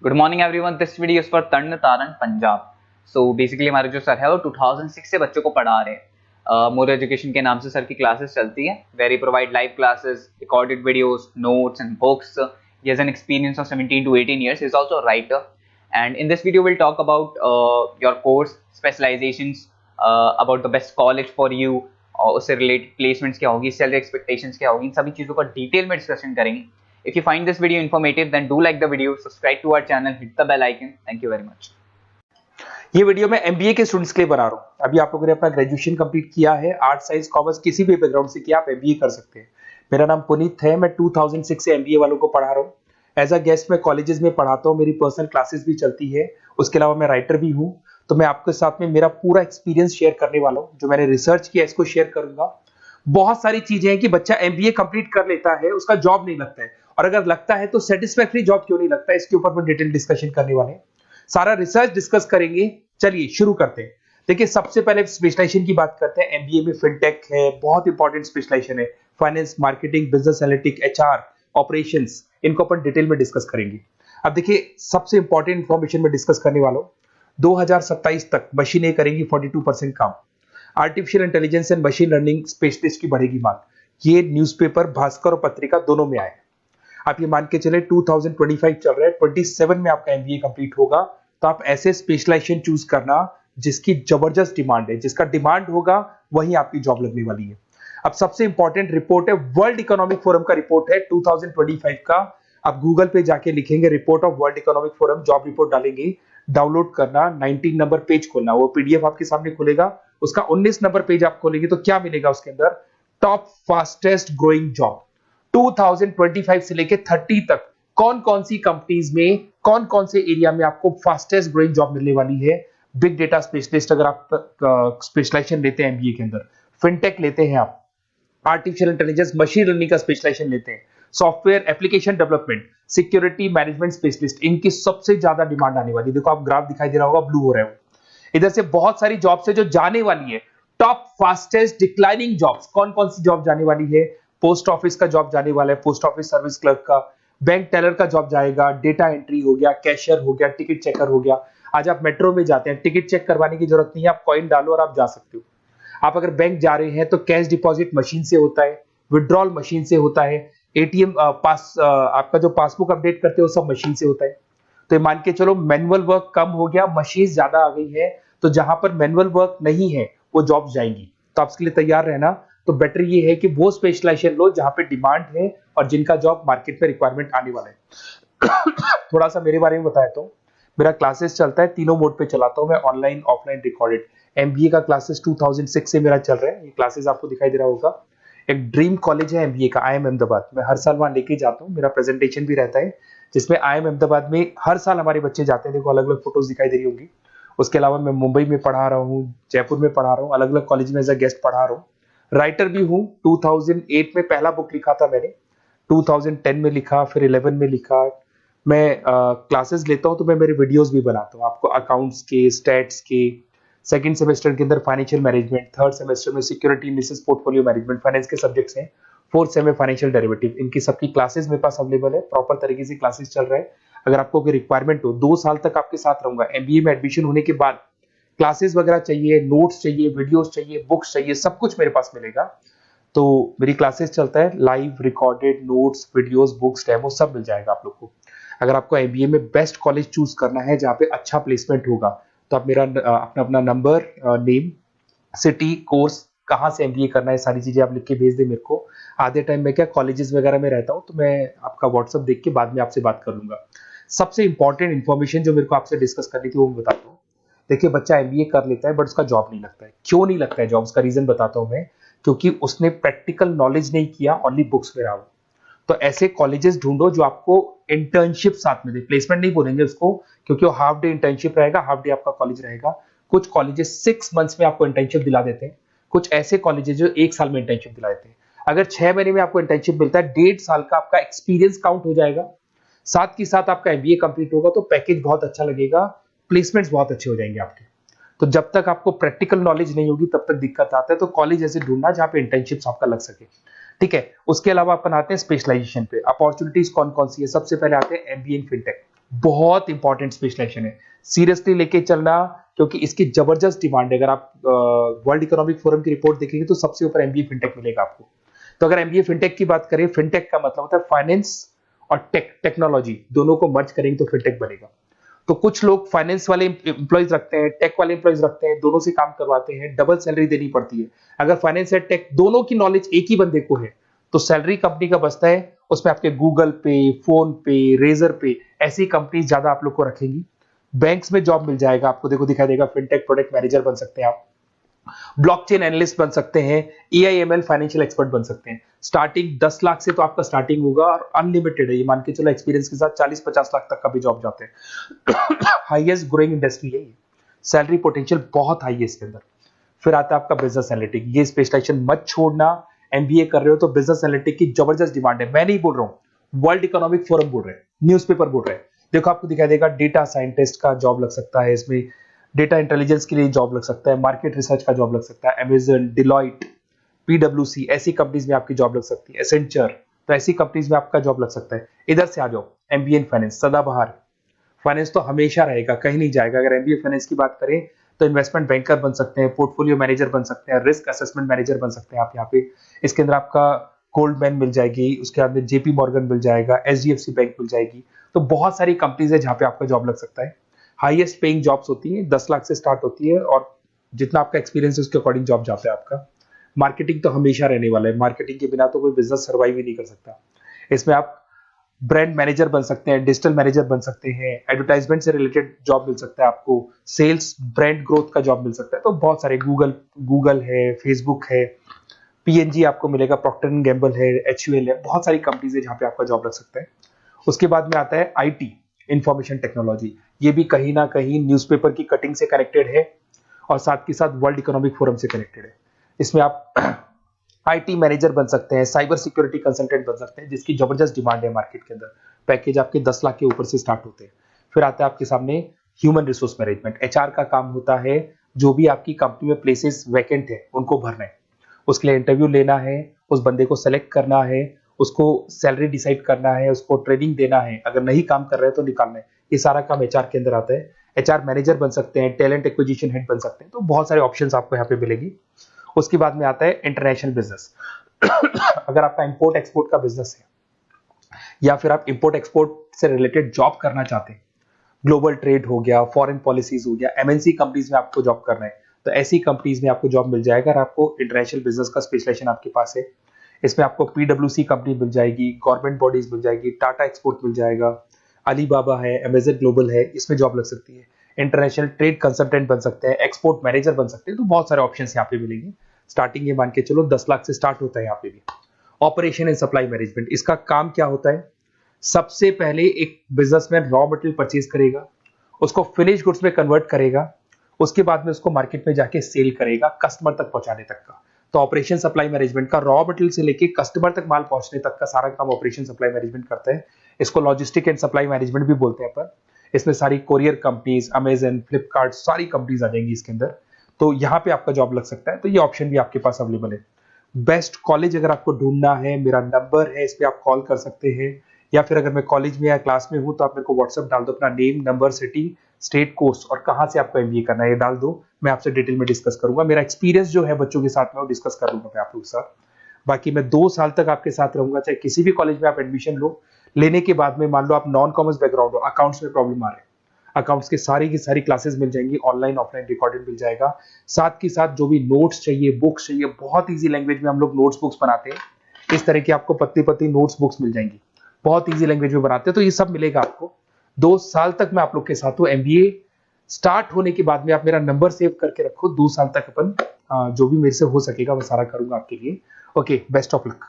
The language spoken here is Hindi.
Good morning everyone, this video is for Tarn Taran Punjab. So basically हमारे जो सर है वो 2006 से बच्चों को पढ़ा रहे हैं। मोर एजुकेशन के नाम से सर की क्लासेस चलती है, very provide live classes, recorded videos, notes and books. He has an experience of 17 to 18 years. He's also a writer. And in this video, we'll talk about your course, specializations, about the best college for you, और उससे रिलेटेड प्लेसमेंट्स क्या होगी, सैलरी एक्सपेक्टेशंस क्या होगी, इन सभी चीज़ों का डिटेल में डिस्कशन करेंगे। If you find this video informative, then do like the video, subscribe to our channel, hit the bell icon. Thank you very much. ये वीडियो मैं एमबीए के स्टूडेंट्स के लिए बना रहा हूँ। अभी आप लोगों ने अपना ग्रेजुएशन कंप्लीट किया है, आर्ट साइंस कॉमर्स किसी भी बैकग्राउंड से किया, आप एमबीए कर सकते हैं। मेरा नाम पुनीत है, मैं 2006 से एमबीए वालों को पढ़ा रहा हूँ। एज अ गेस्ट मैं कॉलेजेस में पढ़ाता हूँ, मेरी पर्सनल क्लासेस भी चलती है। उसके अलावा मैं राइटर भी हूँ। तो मैं आपके साथ में मेरा पूरा एक्सपीरियंस शेयर करने वाला हूँ, जो मैंने रिसर्च किया इसको शेयर करूंगा। बहुत सारी चीजें हैं कि बच्चा एमबीए कंप्लीट कर लेता है, उसका जॉब नहीं लगता है, और अगर लगता है तो सेटिस्फैक्टरी जॉब क्यों नहीं लगता है, इसके ऊपर मैं डिटेल डिस्कशन करने वाले हैं। सारा रिसर्च डिस्कस करेंगे। चलिए शुरू करते हैं। देखिए, सबसे पहले स्पेशलाइजेशन की बात करते हैं। एमबीए में फिनटेक है, बहुत इंपॉर्टेंट स्पेशलाइजेशन है। Finance, marketing, business analytic, HR, operations, इनको अपन डिटेल में डिस्कस करेंगे। अब देखिए, सबसे इंपॉर्टेंट इंफॉर्मेशन में डिस्कस करने वाला हूं। 2027 तक मशीनें करेंगी 42% काम। Artificial intelligence and machine learning specialist की बढ़ेगी मांग। ये न्यूज़पेपर, भास्कर और पत्रिका दोनों में आए। आप ये मान के चले 2025 चल रहा है, 27 में आपका एमबीए कंप्लीट होगा। तो आप ऐसे स्पेशलाइजेशन चूज करना जिसकी जबरदस्त डिमांड है, जिसका डिमांड होगा वही आपकी जॉब लगने वाली है। अब सबसे इंपॉर्टेंट रिपोर्ट है, वर्ल्ड इकोनॉमिक फोरम का रिपोर्ट है 2025 का। आप गूगल पे जाके लिखेंगे report of world economic forum, job report डालेंगे, डाउनलोड करना, 19 नंबर पेज खोलना, वो पीडीएफ आपके सामने खुलेगा। उसका 19 नंबर पेज आप खोलेंगे तो क्या मिलेगा उसके अंदर? टॉप फास्टेस्ट ग्रोइंग जॉब 2025 से लेके 30 तक कौन कौन सी कंपनीज में, कौन कौन से एरिया में आपको फास्टेस्ट ग्रोइंग जॉब मिलने वाली है। बिग डेटा स्पेशलिस्ट अगर आप स्पेशलाइजेशन लेते हैं एमबीए के अंदर, फिनटेक लेते हैं आप, आर्टिफिशियल इंटेलिजेंस मशीन लर्निंग का स्पेशलाइजेशन लेते हैं, software application development, security management specialist, इनकी सबसे ज्यादा डिमांड आने वाली है। देखो, आप ग्राफ दिखाई दे रहा होगा, ब्लू हो रहा है। इधर से बहुत सारी जॉब्स है जो जाने वाली है। टॉप फास्टेस्ट डिक्लाइनिंग जॉब्स, कौन कौन सी जॉब जाने वाली है? पोस्ट ऑफिस का जॉब जाने वाला है, पोस्ट ऑफिस सर्विस क्लर्क का, बैंक टेलर का जॉब जाएगा, डेटा एंट्री हो गया, कैशियर हो गया, टिकट चेकर हो गया। आज आप मेट्रो में जाते हैं, टिकट चेक करवाने की जरूरत नहीं है, आप कॉइन डालो और आप जा सकते हो। आप अगर बैंक जा रहे हैं तो कैश डिपॉजिट मशीन से होता है, विड्रॉल मशीन से होता है, एटीएम आपका जो पासबुक अपडेट करते हो सब मशीन से होता है। तो ये मान के चलो मैनुअल वर्क कम हो गया, मशीन ज्यादा आ गई है। तो जहां पर मैनुअल वर्क नहीं है वो जॉब जाएंगी। तो आप इसके लिए तैयार रहना। तो बेटर ये है कि वो स्पेशलाइजेशन लो जहां पे डिमांड है और जिनका जॉब मार्केट में रिक्वायरमेंट आने वाला है। थोड़ा सा मेरे बारे में बताया तो मेरा क्लासेस चलता है, तीनों मोड पे चलाता हूं मैं, ऑनलाइन, ऑफलाइन, रिकॉर्डेड। एमबीए का क्लासेस 2006 से मेरा चल रहा है। ये क्लासेस आपको दिखाई दे रहा होगा। एक ड्रीम कॉलेज है एमबीए का, IIM अहमदाबाद। मैं हर साल वहां लेके जाता हूँ, मेरा प्रेजेंटेशन भी रहता है, जिसमें IIM अहमदाबाद में हर साल हमारे बच्चे जाते हैं। देखो, अलग अलग फोटोज दिखाई दे रही होंगी। उसके अलावा मैं मुंबई में पढ़ा रहा हूँ, जयपुर में पढ़ा रहा हूँ, अलग अलग कॉलेज में एज अ गेस्ट पढ़ा रहा हूँ। राइटर भी हूँ। 2008 में पहला बुक लिखा था मैंने, 2010 में लिखा, फिर 11 में लिखा। मैं क्लासेस लेता हूँ तो मैं मेरे वीडियोस भी बनाता हूँ आपको, अकाउंट्स के, स्टैट्स के। सेकंड सेमेस्टर के अंदर फाइनेंशियल मैनेजमेंट, थर्ड सेमेस्टर में security analysis, portfolio management, finance के सब्जेक्ट्स हैं। फोर्थ सेम में फाइनेंशियल डेरिवेटिव, इनकी सबकी क्लासेस मेरे पास अवेलेबल है, प्रॉपर तरीके से क्लासेस चल रहा है। अगर आपको कोई रिक्वायरमेंट हो, 2 साल तक आपके साथ रहूंगा। एमबीए में एडमिशन होने के बाद क्लासेस वगैरह चाहिए, नोट्स चाहिए, वीडियोस चाहिए, बुक्स चाहिए, सब कुछ मेरे पास मिलेगा। तो मेरी क्लासेस चलता है, live, recorded, notes, videos, books, demo सब मिल जाएगा आप लोग को। अगर आपको एमबीए में बेस्ट कॉलेज चूज करना है जहाँ पे अच्छा प्लेसमेंट होगा, तो आप मेरा अपना नंबर, नेम, सिटी, कोर्स, कहाँ से एमबीए करना है, सारी चीजें आप लिख के भेज दे मेरे को। आधे टाइम में क्या कॉलेजेस वगैरह में रहता हूँ, तो मैं आपका व्हाट्सअप देख के बाद में आपसे बात कर लूंगा। सबसे इंपॉर्टेंट इन्फॉर्मेशन जो मेरे को आपसे डिस्कस करनी थी वो मैं बताता हूँ। देखिए, बच्चा एमबीए कर लेता है बट उसका जॉब नहीं लगता है। क्यों नहीं लगता है जॉब? उसका रीजन बताता हूँ मैं। क्योंकि उसने प्रैक्टिकल नॉलेज नहीं किया, ओनली बुक्स में रहा हो। तो ऐसे कॉलेजेस ढूंढो जो आपको इंटर्नशिप साथ में दे। प्लेसमेंट नहीं बोलेंगे उसको, क्योंकि वो हाफ डे इंटर्नशिप रहेगा, हाफ डे आपका कॉलेज रहेगा। कुछ कॉलेजेस 6 मंथ्स में आपको इंटर्नशिप दिला देते हैं, कुछ ऐसे कॉलेजेस जो 1 साल में इंटर्नशिप दिला देते हैं। अगर 6 महीने में आपको इंटर्नशिप मिलता है, 1.5 साल का आपका एक्सपीरियंस काउंट हो जाएगा। साथ ही साथ आपका एमबीए कंप्लीट होगा तो पैकेज बहुत अच्छा लगेगा, प्लेसमेंट्स बहुत अच्छे हो जाएंगे आपके। तो जब तक आपको प्रैक्टिकल नॉलेज नहीं होगी तब तक दिक्कत आता है। तो कॉलेज ऐसे ढूंढना जहाँ पे इंटर्नशिप्स आपका लग सके। ठीक है, उसके अलावा अपन आते हैं स्पेशलाइजेशन पे। अपॉर्चुनिटीज कौन कौन सी है? सबसे पहले आते हैं एमबीए इन फिनटेक। बहुत इंपॉर्टेंट स्पेशलाइजेशन है, सीरियसली लेके चलना, क्योंकि इसकी जबरदस्त डिमांड है। अगर आप वर्ल्ड इकोनॉमिक फोरम की रिपोर्ट देखेंगे तो सबसे ऊपर एमबीए फिनटेक मिलेगा आपको। तो अगर एमबीए फिनटेक की बात करें, फिनटेक का मतलब होता है फाइनेंस और टेक्नोलॉजी, दोनों को मर्ज करेंगे तो फिनटेक बनेगा। तो कुछ लोग फाइनेंस वाले एम्प्लॉयज रखते हैं, टेक वाले एम्प्लॉयज रखते हैं, दोनों से काम करवाते हैं, डबल सैलरी देनी पड़ती है। अगर फाइनेंस या टेक दोनों की नॉलेज एक ही बंदे को है तो सैलरी कंपनी का बचता है, उसमें आपके गूगल पे, फोन पे, रेजर पे, ऐसी कंपनी ज्यादा आप लोग को रखेंगी। बैंक्स में जॉब मिल जाएगा आपको, देखो दिखाई देगा, फिनटेक प्रोडक्ट मैनेजर बन सकते हैं आप, ब्लॉकचेन एनालिस्ट बन सकते हैं, एआईएमएल फाइनेंशियल एक्सपर्ट बन सकते हैं। स्टार्टिंग 10 लाख से तो आपका स्टार्टिंग होगा और अनलिमिटेड है, ये मान के चलो एक्सपीरियंस के साथ 40-50 लाख तक का भी जॉब जाते हैं। हाईएस्ट ग्रोइंग इंडस्ट्री है ये, सैलरी पोटेंशियल बहुत हाई है इसके अंदर। फिर आता है आपका बिजनेस एनालिटिक, ये स्पेशलाइजेशन मत छोड़ना। एमबीए कर रहे हो तो बिजनेस एनालिटिक की जबरदस्त डिमांड है। मैं नहीं बोल रहा हूं, वर्ल्ड इकोनॉमिक फोरम बोल रहे हैं, न्यूज़पेपर बोल रहे हैं। देखो आपको दिखाई देगा, डेटा साइंटिस्ट का जॉब लग सकता है इसमें, डेटा इंटेलिजेंस के लिए जॉब लग सकता है, मार्केट रिसर्च का जॉब लग सकता है, अमेजन, डिलॉइट, पीडब्ल्यूसी, ऐसी कंपनीज में आपकी जॉब लग सकती है, एसेंचर, तो ऐसी कंपनीज में आपका जॉब लग सकता है। इधर से आ जाओ, एमबीए इन फाइनेंस सदाबहार, फाइनेंस तो हमेशा रहेगा, कहीं नहीं जाएगा। अगर एमबीए फाइनेंस की बात करें तो इन्वेस्टमेंट बैंकर बन सकते हैं, पोर्टफोलियो मैनेजर बन सकते हैं, रिस्क असेसमेंट मैनेजर बन सकते हैं आप यहाँ पे। इसके अंदर आपका गोल्डमैन मिल जाएगी, उसके बाद में जेपी मॉर्गन मिल जाएगा, एचडीएफसी बैंक मिल जाएगी। तो बहुत सारी कंपनीज है जहाँ पे आपका जॉब लग सकता है। हाईएस्ट पेइंग जॉब्स होती हैं, 10 लाख से स्टार्ट होती है, और जितना आपका एक्सपीरियंस है उसके अकॉर्डिंग जॉब जाता है आपका। मार्केटिंग तो हमेशा रहने वाला है, मार्केटिंग के बिना तो कोई बिजनेस सर्वाइव ही नहीं कर सकता। इसमें आप ब्रांड मैनेजर बन सकते हैं, डिजिटल मैनेजर बन सकते हैं, एडवर्टाइजमेंट से रिलेटेड जॉब मिल सकता है आपको, सेल्स ब्रांड ग्रोथ का जॉब मिल सकता है। तो बहुत सारे, गूगल है, फेसबुक है, पीएनजी आपको मिलेगा, प्रॉक्टर एंड गैम्बल है, एचयूएल है, बहुत सारी कंपनीज है जहाँ पे आपका जॉब लग सकता है। उसके बाद में आता है आईटी, इंफॉर्मेशन टेक्नोलॉजी, ये भी कहीं ना कहीं न्यूज़पेपर की कटिंग से कनेक्टेड है और साथ के साथ वर्ल्ड इकोनॉमिक फोरम से कनेक्टेड है। इसमें आप आईटी मैनेजर बन सकते हैं, साइबर सिक्योरिटी कंसल्टेंट बन सकते हैं, जिसकी जबरदस्त डिमांड है मार्केट के अंदर। पैकेज आपके 10 लाख के ऊपर से स्टार्ट होते हैं। फिर आता है आपके सामने ह्यूमन रिसोर्स मैनेजमेंट, एचआर का काम होता है, जो भी आपकी कंपनी में प्लेसेस वैकेंट है उनको भरना है, उसके लिए इंटरव्यू लेना है, उस बंदे को सेलेक्ट करना है, उसको सैलरी डिसाइड करना है, उसको ट्रेनिंग देना है, अगर नहीं काम कर रहे हैं तो निकालना है। ये सारा काम एचआर के अंदर आता है। एचआर मैनेजर बन सकते हैं, टैलेंट एक्विजिशन हेड बन सकते हैं, तो बहुत सारे ऑप्शंस आपको यहाँ पे मिलेगी। उसके बाद में आता है इंटरनेशनल बिजनेस। अगर आपका इंपोर्ट एक्सपोर्ट का बिजनेस है या फिर आप इंपोर्ट एक्सपोर्ट से रिलेटेड जॉब करना चाहते हैं, ग्लोबल ट्रेड हो गया, फॉरेन पॉलिसीज हो गया, एमएनसी कंपनीज में आपको जॉब करना है, तो ऐसी कंपनीज में आपको जॉब मिल जाएगा। अगर आपको इंटरनेशनल बिजनेस का स्पेशलाइजेशन आपके पास है, इसमें आपको पीडब्ल्यूसी कंपनी मिल जाएगी, गवर्नमेंट बॉडीज मिल जाएगी, टाटा एक्सपोर्ट मिल जाएगा, अलीबाबा है, अमेजन ग्लोबल है, इसमें जॉब लग सकती है। इंटरनेशनल ट्रेड कंसल्टेंट बन सकते हैं, एक्सपोर्ट मैनेजर बन सकते हैं, तो बहुत सारे ऑप्शंस यहाँ पे मिलेंगे। स्टार्टिंग ये मान के चलो 10 लाख से स्टार्ट होता है यहाँ पे भी। ऑपरेशन एंड सप्लाई मैनेजमेंट, इसका काम क्या होता है? सबसे पहले एक बिजनेसमैन रॉ मटेरियल परचेज करेगा, उसको फिनिश गुड्स में कन्वर्ट करेगा, उसके बाद में उसको मार्केट में जाके सेल करेगा कस्टमर तक पहुंचाने तक का। तो ऑपरेशन सप्लाई मैनेजमेंट का रॉ मटेरियल से लेके कस्टमर तक माल पहुंचने तक का सारा काम ऑपरेशन सप्लाई मैनेजमेंट करता है। इसको लॉजिस्टिक एंड सप्लाई मैनेजमेंट भी बोलते हैं अपन। इसमें सारी कोरियर कंपनीज, अमेजन, फ्लिपकार्ट, सारी कंपनीज आ जाएंगी इसके अंदर। तो यहाँ पे आपका जॉब लग सकता है, तो ये ऑप्शन भी आपके पास अवेलेबल है। बेस्ट कॉलेज अगर आपको ढूंढना है, मेरा नंबर है, इस पे आप कॉल कर सकते हैं, या फिर अगर मैं कॉलेज में या क्लास में हूं तो आप मेरे को व्हाट्सएप डाल दो, अपना name, number, city, state, course और कहां से आपको एमबीए करना है ये डाल दो, मैं आपसे डिटेल में डिस्कस करूंगा। मेरा एक्सपीरियंस जो है बच्चों के साथ में वो डिस्कस कर लूंगा मैं आप लोगों के साथ। बाकी मैं 2 साल तक आपके साथ रहूंगा, चाहे किसी भी कॉलेज में आप एडमिशन लो। लेने के बाद में मान लो आप नॉन कॉमर्स बैकग्राउंड हो, अकाउंट्स में प्रॉब्लम आ रहा है, अकाउंट्स की सारी क्लासेस मिल जाएंगी, ऑनलाइन ऑफलाइन रिकॉर्डेड मिल जाएगा। साथ के साथ जो भी नोट्स चाहिए, बुक्स चाहिए, बहुत ईजी लैंग्वेज में हम लोग नोट्स बुक्स बनाते हैं। इस तरह की आपको पत्ती पत्ती नोट्स बुक्स मिल जाएंगी, बहुत ईजी लैंग्वेज में बनाते हैं। तो ये सब मिलेगा आपको। 2 साल तक मैं आप लोग के साथ हूँ। एमबीए स्टार्ट होने के बाद में आप मेरा नंबर सेव करके रखो, 2 साल तक अपन जो भी मेरे से हो सकेगा वो सारा करूंगा आपके लिए। Okay, best of luck.